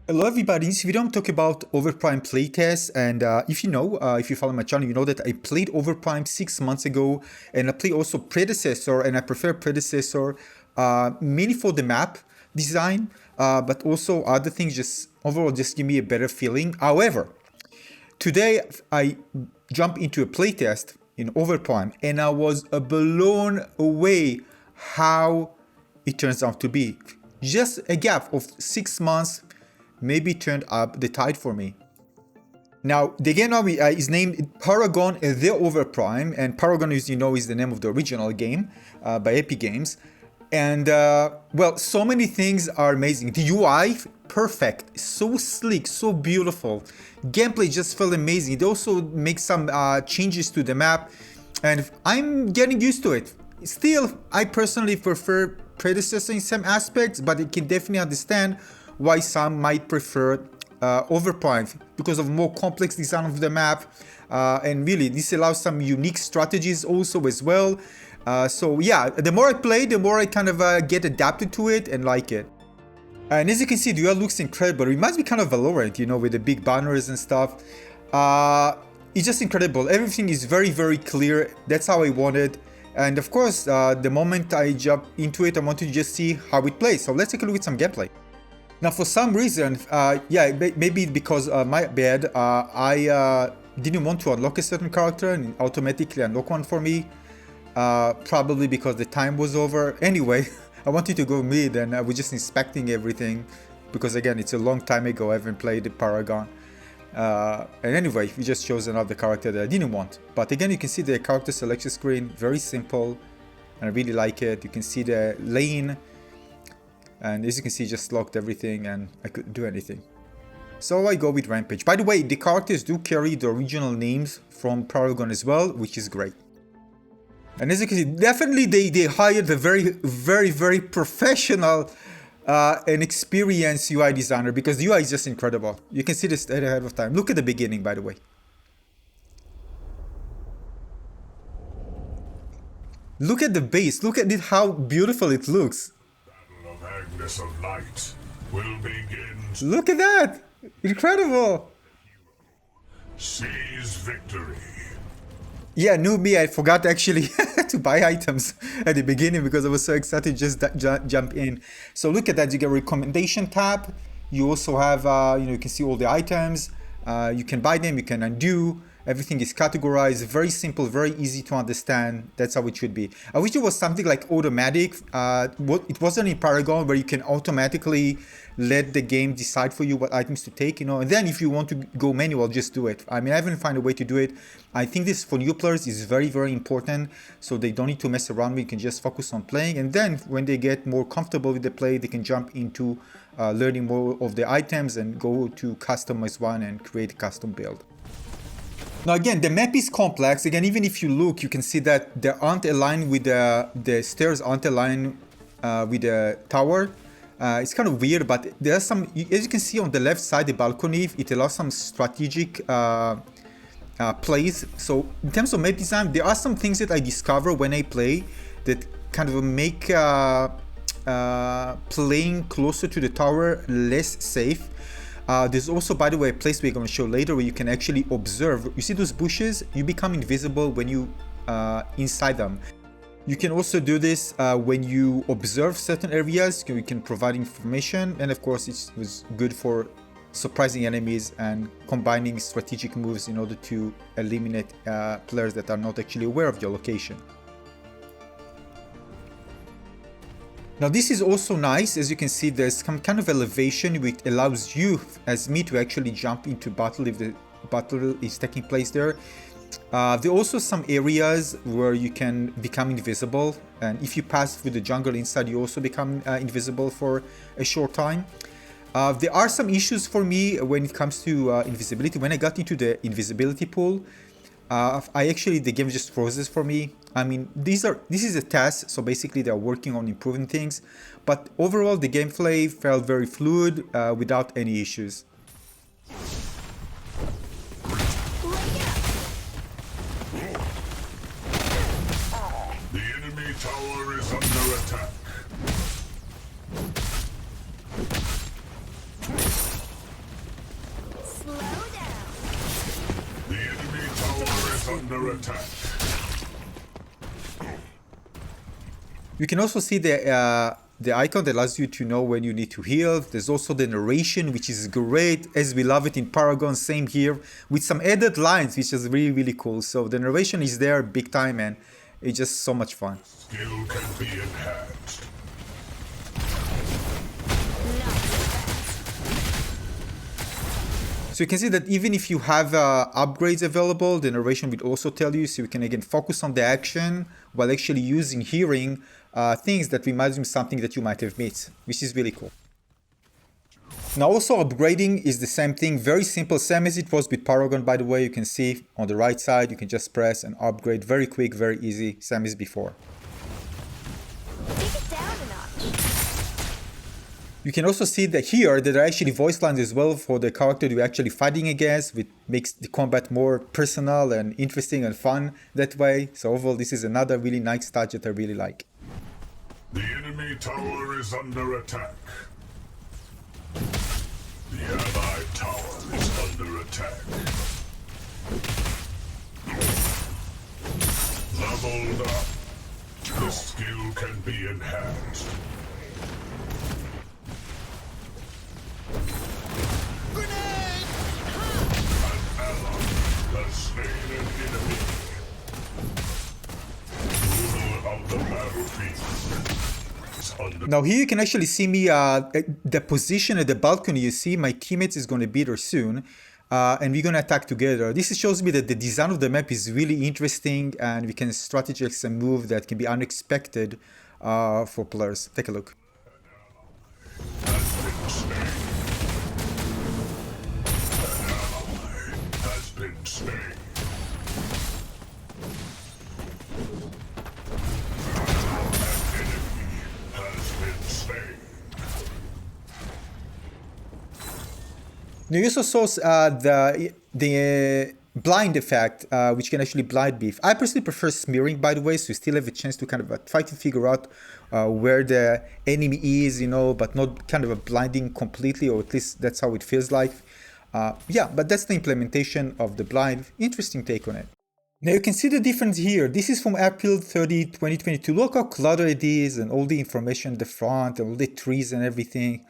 Hello everybody, in this video I'm talking about Overprime playtest, and if you follow my channel, you know that I played Overprime 6 months ago, and I played also Predecessor, and I prefer Predecessor mainly for the map design, but also other things just overall just give me a better feeling. However, today I jumped into a playtest in Overprime, and I was blown away how it turns out to be. Just a gap of 6 months maybe turned up the tide for me. Now, the game now is named Paragon The Overprime, and Paragon, as you know, is the name of the original game by Epic Games. And, well, so many things are amazing. The UI, perfect, so sleek, so beautiful. Gameplay just felt amazing. They also make some changes to the map, and I'm getting used to it. Still, I personally prefer Predecessor in some aspects, but I can definitely understand why some might prefer Overprime because of more complex design of the map, and really this allows some unique strategies also as well. So yeah, the more I play, the more I kind of get adapted to it and like it. And as you can see, the UI looks incredible. It reminds me kind of Valorant, you know, with the big banners and stuff. It's just incredible. Everything is very, very clear. That's how I want it. And of course, the moment I jump into it, I want to just see how it plays. So let's take a look at some gameplay. Now, for some reason, yeah, maybe because my bad, I didn't want to unlock a certain character and automatically unlock one for me. Probably because the time was over. Anyway, I wanted to go mid, and I was just inspecting everything because again, it's a long time ago. I haven't played the Paragon. And anyway, we just chose another character that I didn't want. But again, you can see the character selection screen, very simple, and I really like it. You can see the lane. And as you can see, just locked everything and I couldn't do anything. So I go with Rampage. By the way, the characters do carry the original names from Paragon as well, which is great. And as you can see, definitely they hired a very professional and experienced UI designer, because the UI is just incredible. You can see this ahead of time. Look at the beginning, by the way. Look at the base. Look at it, how beautiful it looks. Of light will begin. Look at that! Incredible! Seize victory. Yeah, newbie, I forgot actually to buy items at the beginning because I was so excited to just jump in. So look at that, you get a recommendation tab. You also have, you can see all the items. You can buy them, you can undo. Everything is categorized, very simple, very easy to understand. That's how it should be. I wish it was something like automatic. It wasn't in Paragon where you can automatically let the game decide for you what items to take, and then if you want to go manual, just do it. I mean, I haven't found a way to do it. I think this for new players is very, very important. So they don't need to mess around with it. You can just focus on playing. And then when they get more comfortable with the play, they can jump into learning more of the items and go to customize one and create a custom build. Now again, the map is complex. Again, even if you look, you can see that they aren't aligned with the stairs aren't aligned with the tower. It's kind of weird, but there are some, as you can see on the left side, the balcony, it allows some strategic plays. So in terms of map design, there are some things that I discover when I play that kind of make playing closer to the tower less safe. There's also, by the way, a place we're going to show later where you can actually observe. You see those bushes? You become invisible when you inside them. You can also do this when you observe certain areas. You can provide information, and of course it was good for surprising enemies and combining strategic moves in order to eliminate players that are not actually aware of your location. Now this is also nice. As you can see, there's some kind of elevation which allows you as me to actually jump into battle if the battle is taking place there. There are also some areas where you can become invisible, and if you pass through the jungle inside, you also become invisible for a short time. There are some issues for me when it comes to invisibility. When I got into the invisibility pool, the game just freezes for me. I mean, this is a test, so basically they're working on improving things, but overall the gameplay felt very fluid without any issues. The enemy tower is under attack. is under attack. You can also see the icon that allows you to know when you need to heal. There's also the narration, which is great, as we love it in Paragon, same here, with some added lines, which is really, really cool. So the narration is there big time, and it's just so much fun. Skill can be enhanced. So you can see that even if you have upgrades available, the narration will also tell you, so you can again focus on the action while actually using hearing things that reminds you of something that you might have missed, which is really cool. Now also upgrading is the same thing, very simple, same as it was with Paragon, by the way. You can see on the right side, you can just press and upgrade, very quick, very easy, same as before. Take it down a notch. You can also see that here there are actually voice lines as well for the character you're actually fighting against, which makes the combat more personal and interesting and fun that way. So overall, this is another really nice touch that I really like. The enemy tower is under attack. The allied tower is under attack. Leveled up. The skill can be enhanced. An ally has slain an enemy. Ruler of the battlefield is under. Now here you can actually see me, the position at the balcony. You see my teammates is going to be there soon, and we're going to attack together. This shows me that the design of the map is really interesting, and we can strategize some move that can be unexpected for players. Take a look. Has been slain. An enemy has been slain. Now you also saw the blind effect, which can actually blind beef. I personally prefer smearing, by the way, so you still have a chance to kind of try to figure out where the enemy is, you know, but not kind of a blinding completely, or at least that's how it feels like. Yeah, but that's the implementation of the blind. Interesting take on it. Now you can see the difference here. This is from April 30, 2022. Look how cluttered it is and all the information at the front and all the trees and everything.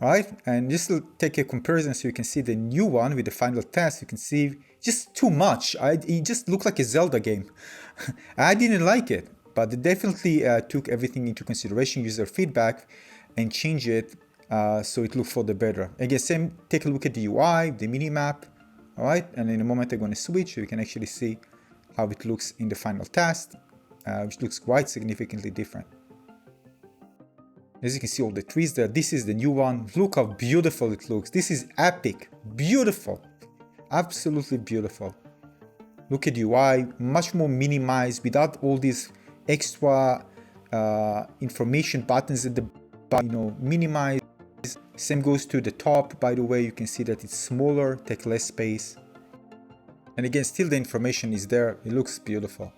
Right? And just to take a comparison so you can see the new one with the final test, you can see just too much. It just looked like a Zelda game. I didn't like it, but they definitely took everything into consideration, user feedback, and changed it so it looked for the better. Again, same, take a look at the UI, the minimap, all right? And in a moment I'm going to switch, so you can actually see how it looks in the final test, which looks quite significantly different. As you can see all the trees there, this is the new one. Look how beautiful it looks. This is epic, beautiful, absolutely beautiful. Look at UI, much more minimized without all these extra information buttons at the bottom, you know, minimized. Same goes to the top, by the way, you can see that it's smaller, take less space. And again, still the information is there, it looks beautiful.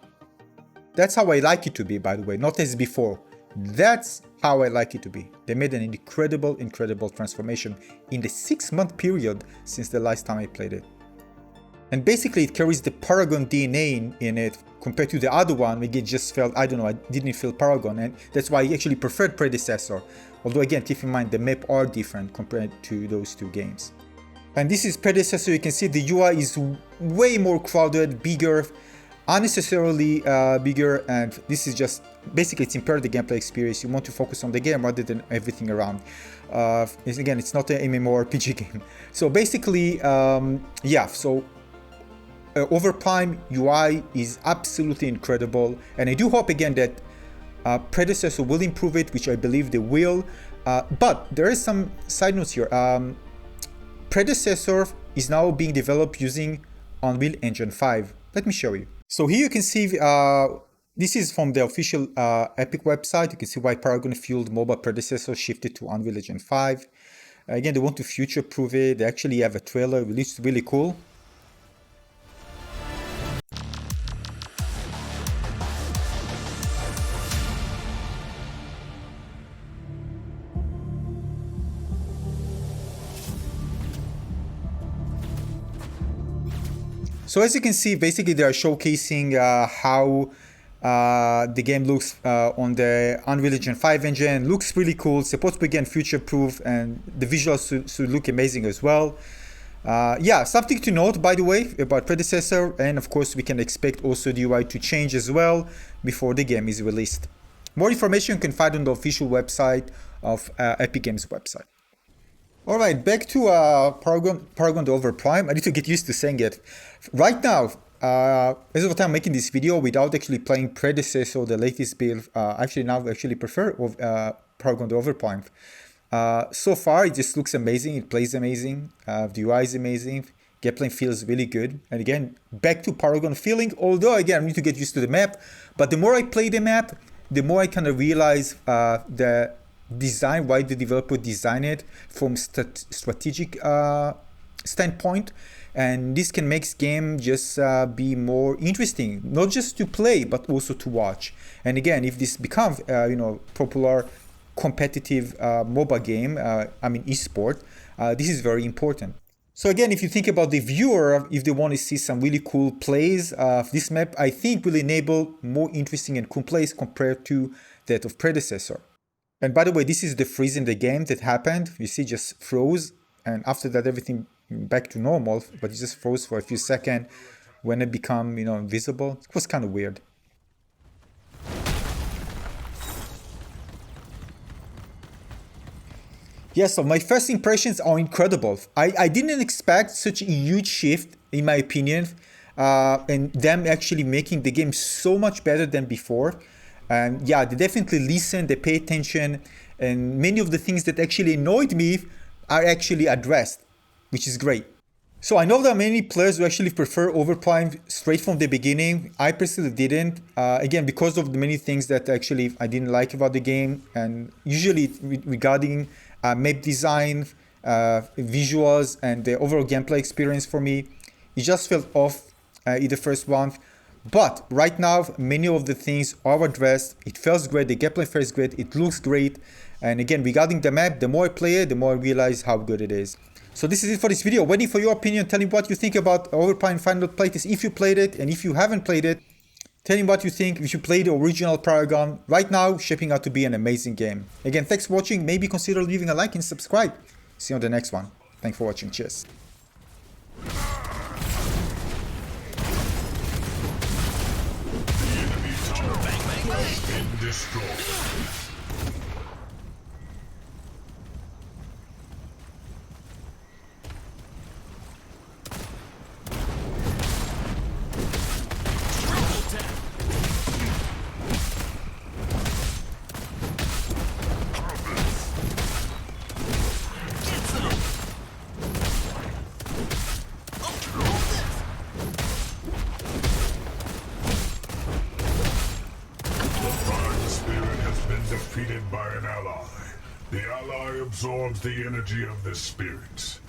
That's how I like it to be, by the way, not as before. That's how I like it to be. They made an incredible, incredible transformation in the 6-month period since the last time I played it. And basically it carries the Paragon DNA in it compared to the other one, which it just felt, I don't know, I didn't feel Paragon, and that's why I actually preferred Predecessor. Although again, keep in mind the map are different compared to those two games. And this is Predecessor. You can see the UI is way more crowded, bigger, unnecessarily bigger, and this is just basically it's impaired the gameplay experience. You want to focus on the game rather than everything around. Again, it's not an MMORPG game. So basically, yeah, so Overprime UI is absolutely incredible, and I do hope again that Predecessor will improve it, which I believe they will. But there is some side notes here. Predecessor is now being developed using Unreal Engine 5. Let me show you. So here you can see, this is from the official Epic website. You can see why Paragon-fueled mobile Predecessor shifted to Unreal Engine 5. Again, they want to future-proof it. They actually have a trailer, which is really cool. So as you can see, basically they are showcasing how the game looks on the Unreal Engine 5 engine. Looks really cool, supposed to be again future-proof, and the visuals should look amazing as well. Yeah, something to note, by the way, about Predecessor, and of course we can expect also the UI to change as well before the game is released. More information you can find on the official website of Epic Games website. Alright, back to Paragon The Overprime. I need to get used to saying it. Right now, as of the time I'm making this video, without actually playing Predecessor, the latest build, actually now I actually prefer Paragon The Overprime. So far, it just looks amazing, it plays amazing, the UI is amazing, gameplay feels really good. And again, back to Paragon feeling, although again, I need to get used to the map, but the more I play the map, the more I kind of realize the design, why the developer designed it from strategic standpoint, and this can make game just be more interesting, not just to play but also to watch. And again, if this becomes popular competitive mobile game, I mean esport, this is very important. So again, if you think about the viewer, if they want to see some really cool plays, this map I think will enable more interesting and cool plays compared to that of Predecessor. And by the way, this is the freeze in the game that happened. You see, just froze, and after that everything back to normal, but it just froze for a few seconds when it became invisible. It was kind of weird. Yeah, so my first impressions are incredible. I didn't expect such a huge shift, in my opinion, and them actually making the game so much better than before. And yeah, they definitely listen, they pay attention, and many of the things that actually annoyed me are actually addressed, which is great. So I know there are many players who actually prefer Overprime straight from the beginning. I personally didn't, again, because of the many things that actually I didn't like about the game, and usually regarding map design, visuals, and the overall gameplay experience for me, it just felt off in the first one. But right now, many of the things are addressed. It feels great, the gameplay feels great, it looks great. And again, regarding the map, the more I play it, the more I realize how good it is. So this is it for this video. Waiting for your opinion. Tell me what you think about Overprime Final Playtest if you played it, and if you haven't played it, tell me what you think if you play the original Paragon. Right now, shaping out to be an amazing game. Again, thanks for watching. Maybe consider leaving a like and subscribe. See you on the next one. Thanks for watching. Cheers. Destroyed. Defeated by an ally. The ally absorbs the energy of the spirit.